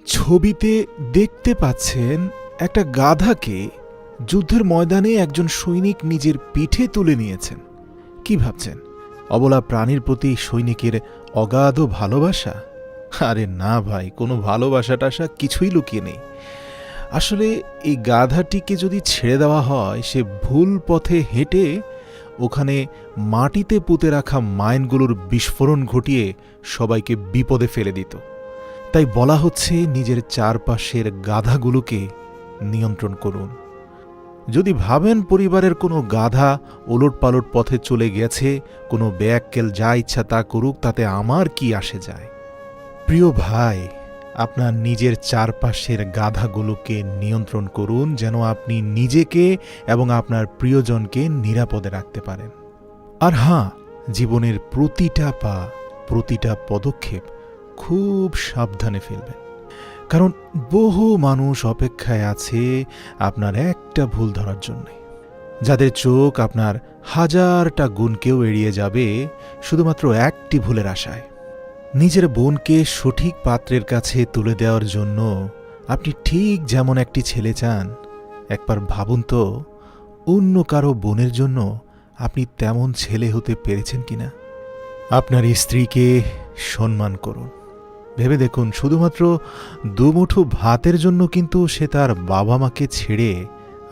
ছবিতে দেখতে পাচ্ছেন একটা গাধাকে যুদ্ধের ময়দানে একজন সৈনিক নিজের পিঠে তুলে নিয়েছেন। কি ভাবছেন, অবলা প্রাণীর প্রতি সৈনিকের অগাধ ভালোবাসা? আরে না ভাই, কোনো ভালোবাসা টাসা কিছুই লুকিয়ে নেই। আসলে এই গাধাটিকে যদি ছেড়ে দেওয়া হয়, সে ভুল পথে হেঁটে ওখানে মাটিতে পুঁতে রাখা মাইনগুলোর বিস্ফোরণ ঘটিয়ে সবাইকে বিপদে ফেলে দিত। তাই বলা হচ্ছে, নিজের চারপাশের গাধাগুলোকে নিয়ন্ত্রণ করুন। যদি ভাবেন পরিবারের কোনো গাধা ওলটপালট পথে চলে গেছে, কোনো ব্যাককেল যা ইচ্ছা তা করুক, তাতে আমার কি আসে যায়? প্রিয় ভাই, আপনার নিজের চারপাশের গাধাগুলোকে নিয়ন্ত্রণ করুন, যেন আপনি নিজেকে এবং আপনার প্রিয়জনকে নিরাপদে রাখতে পারেন। আর হ্যাঁ, জীবনের প্রতিটা পা, প্রতিটা পদক্ষেপ খুব সাবধানে ফেলবেন, কারণ বহু মানুষ অপেক্ষায় আছে আপনার একটা ভুল ধরার জন্যে। যাদের চোখ আপনার হাজারটা গুণকেও এড়িয়ে যাবে শুধুমাত্র একটি ভুলের আশায়। নিজের বোনকে সঠিক পাত্রের কাছে তুলে দেওয়ার জন্য আপনি ঠিক যেমন একটি ছেলে চান, একবার ভাবুন তো অন্য কারো বোনের জন্য আপনি তেমন ছেলে হতে পেরেছেন কিনা। আপনার স্ত্রীকে সম্মান করুন। ভেবে দেখুন, শুধুমাত্র দুমুঠো ভাতের জন্য কিন্তু সে তার বাবা মাকে ছেড়ে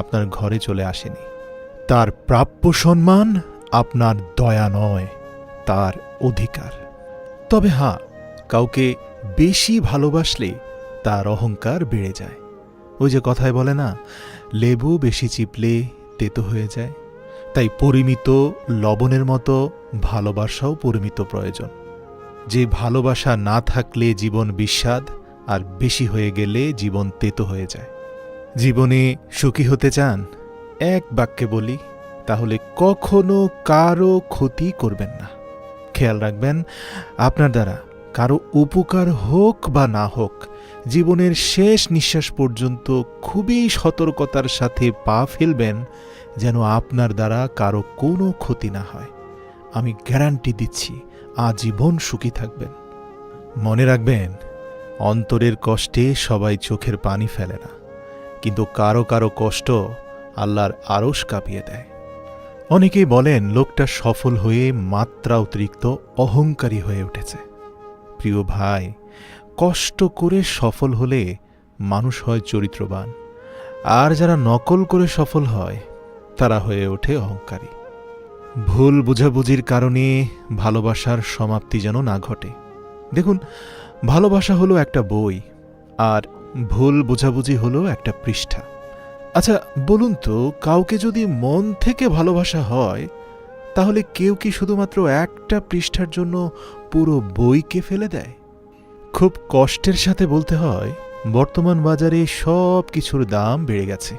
আপনার ঘরে চলে আসেনি। তার প্রাপ্য সম্মান আপনার দয়া নয়, তার অধিকার। তবে হ্যাঁ, কাউকে বেশি ভালোবাসলে তার অহংকার বেড়ে যায়। ওই যে কথায় বলে না, লেবু বেশি চিপলে তেতো হয়ে যায়। তাই পরিমিত লবণের মতো ভালোবাসাও পরিমিত প্রয়োজন। যে ভালোবাসা না থাকলে জীবন বিস্বাদ, আর বেশি হয়ে গেলে জীবন তেতো হয়ে যায়। জীবনে সুখী হতে চান? এক বাক্যে বলি, তাহলে কখনো কারো ক্ষতি করবেন না। খেয়াল রাখবেন, আপনার দ্বারা কারো উপকার হোক বা না হোক, জীবনের শেষ নিঃশ্বাস পর্যন্ত খুবই সতর্কতার সাথে পা ফেলবেন, যেন আপনার দ্বারা কারো কোনো ক্ষতি না হয়। আমি গ্যারান্টি দিচ্ছি, আজীবন সুখী থাকবেন। মনে রাখবেন, অন্তরের কষ্টে সবাই চোখের পানি ফেলে না, কিন্তু কারো কারো কষ্ট আল্লাহর আরশ কাঁপিয়ে দেয়। অনেকেই বলেন লোকটা সফল হয়ে মাত্রা অতিরিক্ত অহংকারী হয়ে উঠেছে। প্রিয় ভাই, কষ্ট করে সফল হলে মানুষ হয় চরিত্রবান, আর যারা নকল করে সফল হয় তারা হয়ে ওঠে অহংকারী। ভুল বুঝাবুঝির কারণে ভালোবাসার সমাপ্তি যেন না ঘটে। দেখুন, ভালোবাসা হলো একটা বই, আর ভুল বুঝাবুঝি হলো একটা পৃষ্ঠা। আচ্ছা বলুন তো, কাউকে যদি মন থেকে ভালোবাসা হয়, তাহলে কেউ কি শুধুমাত্র একটা পৃষ্ঠার জন্য পুরো বইকে ফেলে দেয়? খুব কষ্টের সাথে বলতে হয়, বর্তমান বাজারে সব কিছুর দাম বেড়ে গেছে,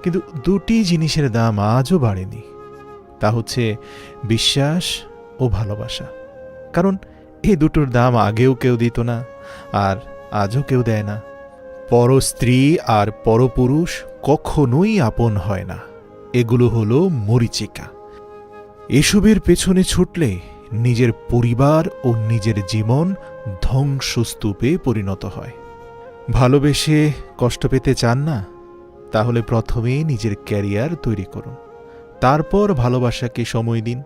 কিন্তু দুটি জিনিসের দাম আজও বাড়েনি। তা হচ্ছে বিশ্বাস ও ভালোবাসা। কারণ এই দুটোর দাম আগেও কেউ দিত না, আর আজও কেউ দেয় না। পরস্ত্রী আর পরপুরুষ কখনোই আপন হয় না। এগুলো হলো মরীচিকা। এসবের পেছনে ছুটলে নিজের পরিবার ও নিজের জীবন ধ্বংসস্তূপে পরিণত হয়। ভালোবেসে কষ্ট পেতে চান না? তাহলে প্রথমে নিজের ক্যারিয়ার তৈরি করুন, তারপর ভালোবাসাকে সময় দিন।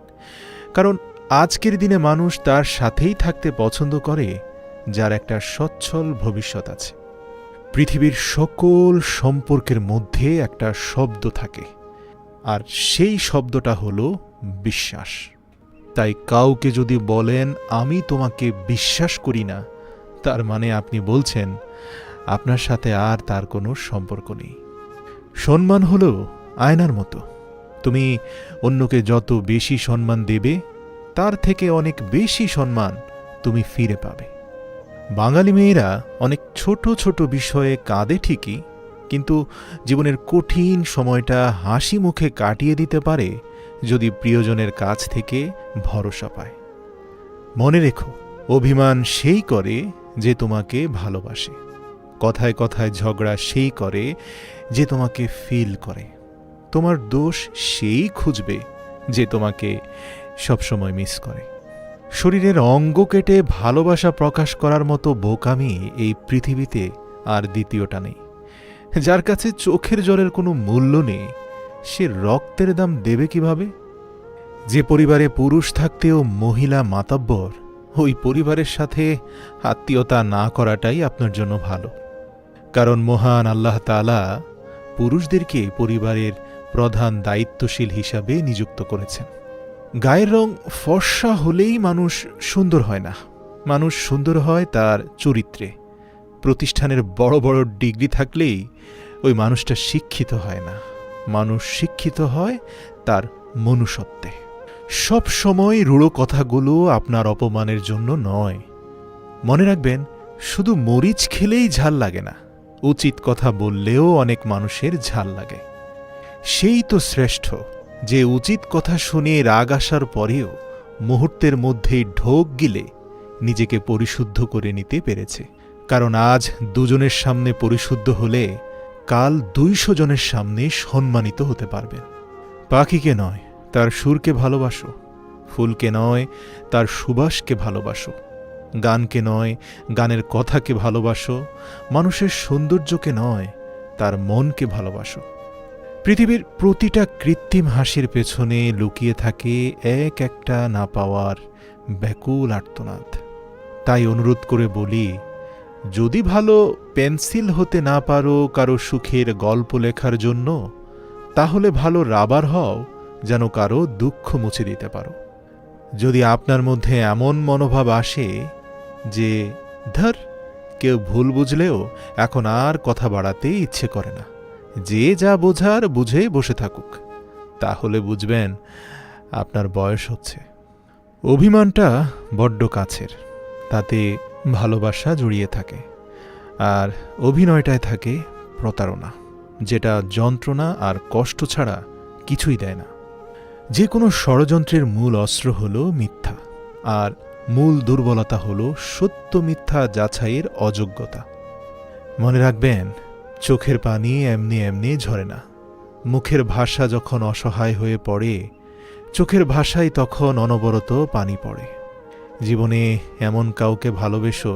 কারণ আজকের দিনে মানুষ তার সাথেই থাকতে পছন্দ করে যার একটা সচ্ছল ভবিষ্যৎ আছে। পৃথিবীর সকল সম্পর্কের মধ্যে একটা শব্দ থাকে, আর সেই শব্দটা হলো বিশ্বাস। তাই কাউকে যদি বলেন আমি তোমাকে বিশ্বাস করি না, তার মানে আপনি বলছেন আপনার সাথে আর তার কোনো সম্পর্ক নেই। সম্মান হলো আয়নার মতো। তুমি অন্যকে যত বেশি সম্মান দেবে, তার থেকে অনেক বেশি সম্মান তুমি ফিরে পাবে। বাঙালি মেয়েরা অনেক ছোট ছোট বিষয়ে কাঁদে ঠিকই, কিন্তু জীবনের কঠিন সময়টা হাসি মুখে কাটিয়ে দিতে পারে যদি প্রিয়জনের কাছ থেকে ভরসা পায়। মনে রেখো, অভিমান সেই করে যে তোমাকে ভালোবাসে। কথায় কথায় ঝগড়া সেই করে যে তোমাকে ফিল করে। তোমার দোষ সেই খুঁজবে যে তোমাকে সবসময় মিস করে। শরীরের অঙ্গ কেটে ভালোবাসা প্রকাশ করার মতো বোকামি এই পৃথিবীতে আর দ্বিতীয়টা নেই। যার কাছে চোখের জলের কোনো মূল্য নেই, সে রক্তের দাম দেবে কিভাবে? যে পরিবারে পুরুষ থাকতেও মহিলা মাতাব্বর, ওই পরিবারের সাথে আত্মীয়তা না করাটাই আপনার জন্য ভালো। কারণ মহান আল্লাহ তাআলা পুরুষদেরকে পরিবারের প্রধান দায়িত্বশীল হিসাবে নিযুক্ত করেছেন। গায়ের রং ফর্সা হলেই মানুষ সুন্দর হয় না, মানুষ সুন্দর হয় তার চরিত্রে। প্রতিষ্ঠানের বড় বড় ডিগ্রি থাকলেই ওই মানুষটা শিক্ষিত হয় না, মানুষ শিক্ষিত হয় তার মনুষ্যত্বে। সব সময় রূঢ় কথাগুলো আপনার অপমানের জন্য নয়। মনে রাখবেন, শুধু মরিচ খেলেই ঝাল লাগে না, উচিত কথা বললেও অনেক মানুষের ঝাল লাগে। সেই তো শ্রেষ্ঠ যে উচিত কথা শুনে রাগ আসার পরেও মুহূর্তের মধ্যেই ঢোক গিলে নিজেকে পরিশুদ্ধ করে নিতে পেরেছে। কারণ আজ দুজনের সামনে পরিশুদ্ধ হলে কাল 200 জনের সামনে সম্মানিত হতে পারবেন। পাখিকে নয় তার সুরকে ভালোবাসো, ফুলকে নয় তার সুবাসকে ভালোবাসো, গানকে নয় গানের কথাকে ভালোবাসো, মানুষের সৌন্দর্যকে নয় তার মনকে ভালোবাসো। পৃথিবীর প্রতিটা কৃত্রিম হাসির পেছনে লুকিয়ে থাকে এক একটা না পাওয়ার ব্যাকুল আর্তনাদ। তাই অনুরোধ করে বলি, যদি ভালো পেন্সিল হতে না পারো কারো সুখের গল্প লেখার জন্য, তাহলে ভালো রাবার হও যেন কারো দুঃখ মুছে দিতে পারো। যদি আপনার মধ্যে এমন মনোভাব আসে যে ধর কেউ ভুল বুঝলেও এখন আর কথা বাড়াতে ইচ্ছে করে না, যে যা বোঝার বুঝে বসে থাকুক, তাহলে বুঝবেন আপনার বয়স হচ্ছে। অভিমানটা বড্ড কাছের, তাতে ভালোবাসা জড়িয়ে থাকে, আর অভিনয়টায় থাকে প্রতারণা, যেটা যন্ত্রণা আর কষ্ট ছাড়া কিছুই দেয় না। যে কোনো ষড়যন্ত্রের মূল অস্ত্র হল মিথ্যা, আর মূল দুর্বলতা হল সত্য মিথ্যা যাচাইয়ের অযোগ্যতা। মনে রাখবেন, চোখের পানি এমনি এমনি ঝরে না। মুখের ভাষা যখন অসহায় হয়ে পড়ে, চোখের ভাষায় তখন অনবরত পানি পড়ে। জীবনে এমন কাউকে ভালোবেসো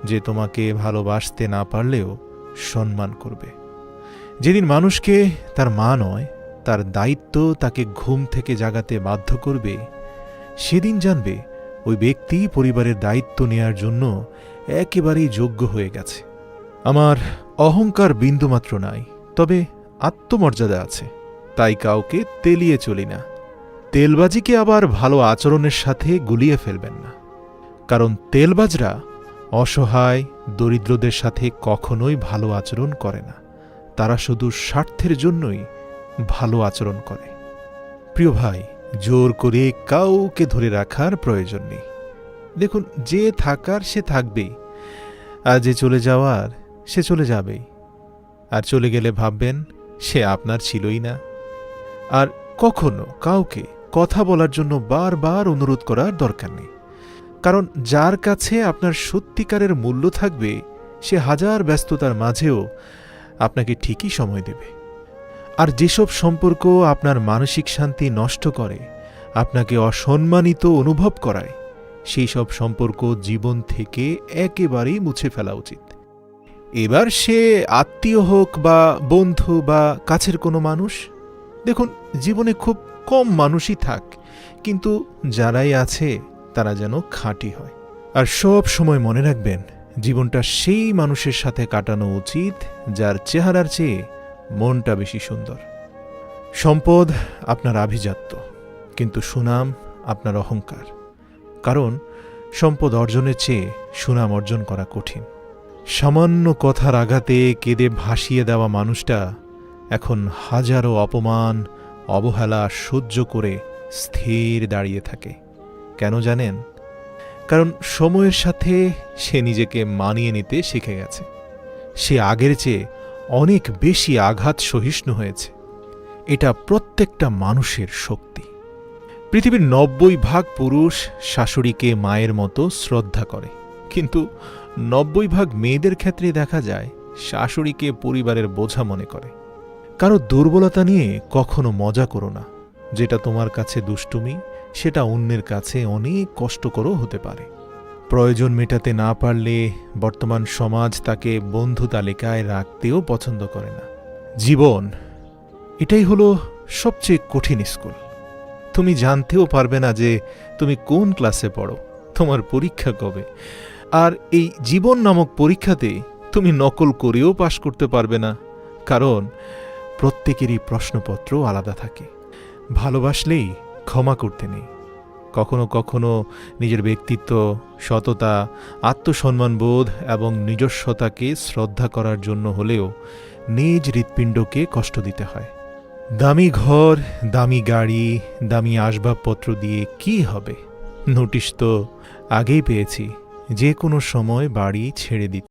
যে তোমাকে ভালোবাসতে না পারলেও সম্মান করবে। যেদিন মানুষকে তার মা নয়, তার দায়িত্ব তাকে ঘুম থেকে জাগাতে বাধ্য করবে, সেদিন জানবে ওই ব্যক্তি পরিবারের দায়িত্ব নেয়ার জন্য একেবারেই যোগ্য হয়ে গেছে। আমার অহংকার বিন্দুমাত্র নাই, তবে আত্মমর্যাদা আছে, তাই কাউকে তেলিয়ে চলি না। তেলবাজিকে আবার ভালো আচরণের সাথে গুলিয়ে ফেলবেন না, কারণ তেলবাজরা অসহায় দরিদ্রদের সাথে কখনোই ভালো আচরণ করে না, তারা শুধু স্বার্থের জন্যই ভালো আচরণ করে। প্রিয় ভাই, জোর করে কাউকে ধরে রাখার প্রয়োজন নেই। দেখুন, যে থাকার সে থাকবেই, আর যে চলে যাওয়ার সে চলে যাবেই। আর চলে গেলে ভাববেন সে আপনার ছিলই না। আর কখনো কাউকে কথা বলার জন্য বারবার অনুরোধ করার দরকার নেই, কারণ যার কাছে আপনার সত্যিকারের মূল্য থাকবে সে হাজার ব্যস্ততার মাঝেও আপনাকে ঠিকই সময় দেবে। আর যেসব সম্পর্ক আপনার মানসিক শান্তি নষ্ট করে, আপনাকে অসম্মানিত অনুভব করায়, সেই সব সম্পর্ক জীবন থেকে একেবারেই মুছে ফেলা উচিত। এবার সে আত্মীয় হোক বা বন্ধু বা কাছের কোনো মানুষ। দেখুন, জীবনে খুব কম মানুষই থাক, কিন্তু যারাই আছে তারা যেন খাঁটি হয়। আর সব সময় মনে রাখবেন, জীবনটা সেই মানুষের সাথে কাটানো উচিত যার চেহারার চেয়ে মনটা বেশি সুন্দর। সম্পদ আপনার আভিজাত্য, কিন্তু সুনাম আপনার অহংকার। কারণ সম্পদ অর্জনের চেয়ে সুনাম অর্জন করা কঠিন। সামান্য কথার আঘাতে কেঁদে ভাসিয়ে দেওয়া মানুষটা এখন হাজারো অপমান অবহেলা সহ্য করে স্থির দাঁড়িয়ে থাকে। কেন জানেন? কারণ সময়ের সাথে সে নিজেকে মানিয়ে নিতে শিখে গেছে। সে আগের চেয়ে অনেক বেশি আঘাত সহিষ্ণু হয়েছে। এটা প্রত্যেকটা মানুষের শক্তি। পৃথিবীর 90% পুরুষ শাশুড়িকে মায়ের মতো শ্রদ্ধা করে, কিন্তু 90% মেয়েদের ক্ষেত্রে দেখা যায় শাশুড়িকে পরিবারের বোঝা মনে করে। কারো দুর্বলতা নিয়ে কখনো মজা করো না। যেটা তোমার কাছে দুষ্টুমি, সেটা অন্যের কাছে অনেক কষ্টকরও হতে পারে। প্রয়োজন মেটাতে না পারলে বর্তমান সমাজ তাকে বন্ধু তালিকায় রাখতেও পছন্দ করে না। জীবন এটাই হলো সবচেয়ে কঠিন স্কুল। তুমি জানতেও পারবে না যে তুমি কোন ক্লাসে পড়ো, তোমার পরীক্ষা কবে। আর এই জীবন নামক পরীক্ষাতে তুমি নকল করেও পাশ করতে পারবে না, কারণ প্রত্যেকেরই প্রশ্নপত্র আলাদা থাকে। ভালোবাসলেই ক্ষমা করতে নেই। কখনো কখনো নিজের ব্যক্তিত্ব, সততা, আত্মসম্মানবোধ এবং নিজস্বতাকে শ্রদ্ধা করার জন্য হলেও নিজ হৃৎপিণ্ডকে কষ্ট দিতে হয়। দামি ঘর, দামি গাড়ি, দামি আসবাবপত্র দিয়ে কি হবে? নোটিশ তো আগেই পেয়েছি, যে কোনো সময় বাড়ি ছেড়ে দিতে।